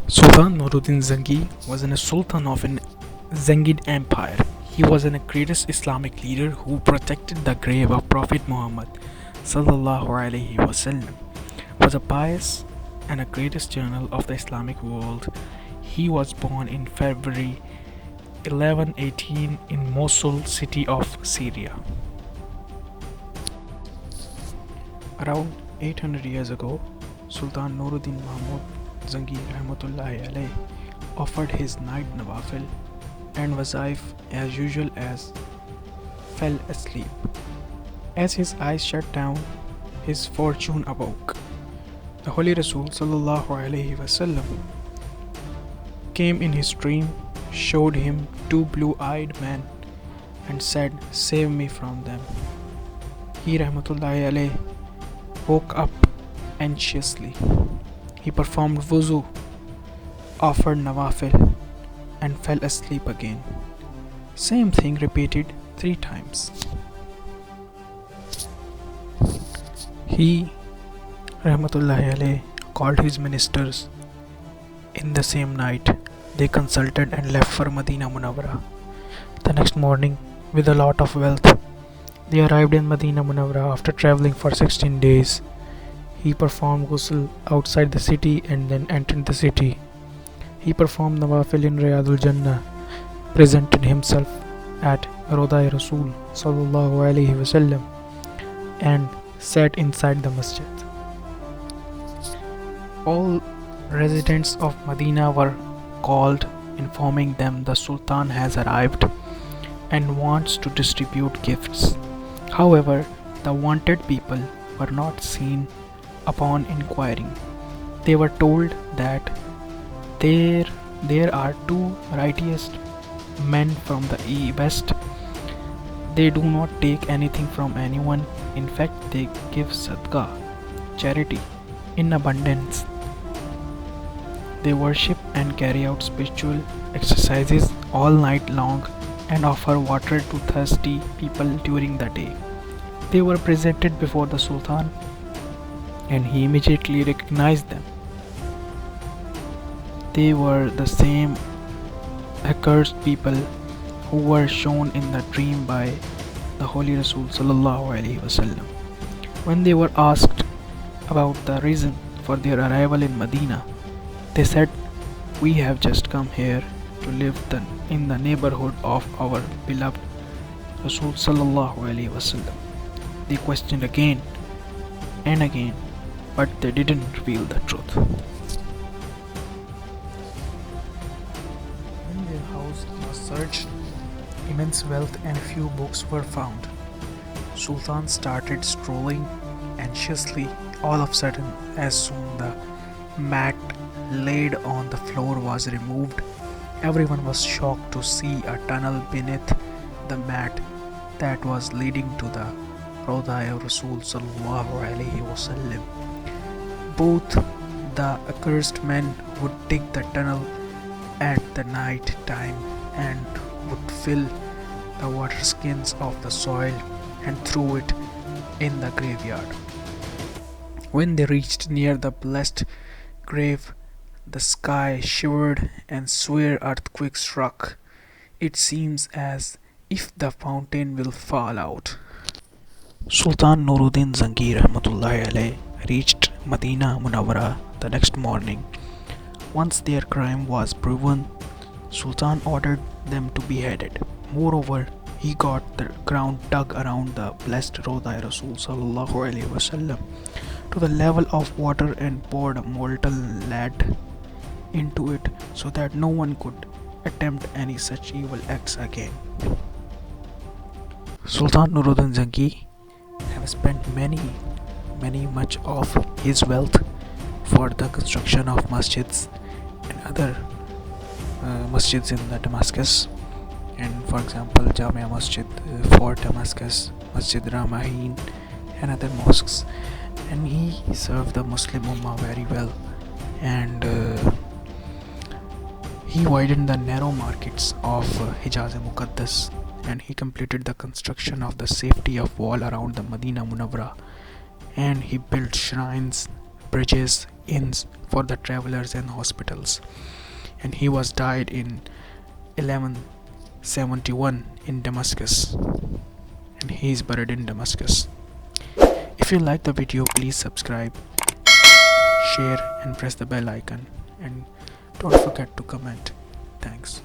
Sultan Nuruddin Zengi was a sultan of an Zengid empire. He was a greatest Islamic leader who protected the grave of Prophet Muhammad sallallahu alaihi wasallam. Was a pious and a greatest general of the Islamic world. He was born in February 1118 in Mosul, city of Syria. Around 800 years ago, Sultan Nuruddin Mahmud Zangi Rahmatullahi alayh offered his night nawafil and wazaif as usual as fell asleep. As his eyes shut down, his fortune awoke. The Holy Rasul sallallahu alaihi wasallam came in his dream, showed him two blue-eyed men, and said, "Save me from them." He Rahmatullahi alayh woke up anxiously. He performed wuzu, offered nawafil, and fell asleep again. Same thing repeated 3 times. He, Rahmatullahi alayh, called his ministers in the same night. They consulted and left for Medina Munawwara. The next morning, with a lot of wealth, they arrived in Medina Munawwara after traveling for 16 days. He performed ghusl outside the city and then entered the city. He performed nawafil in Riyadul Jannah, presented himself at Rodai Rasul sallallahu alaihi wasallam, and sat inside the masjid. All residents of Medina were called, informing them the Sultan has arrived and wants to distribute gifts. However, the wanted people were not seen upon inquiring. They were told that there are two righteous men from the west. They do not take anything from anyone. In fact, they give sadaqah, charity, in abundance. They worship and carry out spiritual exercises all night long and offer water to thirsty people during the day. They were presented before the Sultan and he immediately recognized them. They were the same accursed people who were shown in the dream by the Holy Rasul sallallahu alaihi wasallam. When they were asked about the reason for their arrival in Medina, they said, "We have just come here to live in the neighborhood of our beloved Rasul sallallahu alaihi wasallam." They questioned again and again, but they didn't reveal the truth. When their house was searched, immense wealth and few books were found. Sultan started strolling anxiously. All of a sudden, as soon the mat laid on the floor was removed, everyone was shocked to see a tunnel beneath the mat that was leading to the Rawda of Rasul sallallahu alaihi wasallam. Both the accursed men would dig the tunnel at the night time and would fill the water skins of the soil and throw it in the graveyard. When they reached near the blessed grave, the sky shivered and severe earthquake struck. It seems as if the fountain will fall out. Sultan Nuruddin Zangi Rahmatullahi alayh reached Medina Munawwara the next morning. Once their crime was proven, Sultan ordered them to be beheaded. Moreover, he got the ground dug around the blessed Rodai Rasul sallallahu alaihi wasallam to the level of water and poured molten lead into it so that no one could attempt any such evil acts again. Sultan Nuruddin Zangi have spent much of his wealth for the construction of masjids and other masjids in the Damascus, and for example Jamia Masjid, Fort Damascus, Masjid Ramahin, and other mosques. And he served the Muslim Ummah very well, and he widened the narrow markets of Hijaz-e-Muqaddas, and he completed the construction of the safety of wall around the Medina Munawwara, and he built shrines, bridges, inns for the travelers and hospitals. And he was died in 1171 in Damascus, and he is buried in Damascus. If you like the video, please subscribe, share and press the bell icon, and don't forget to comment. Thanks.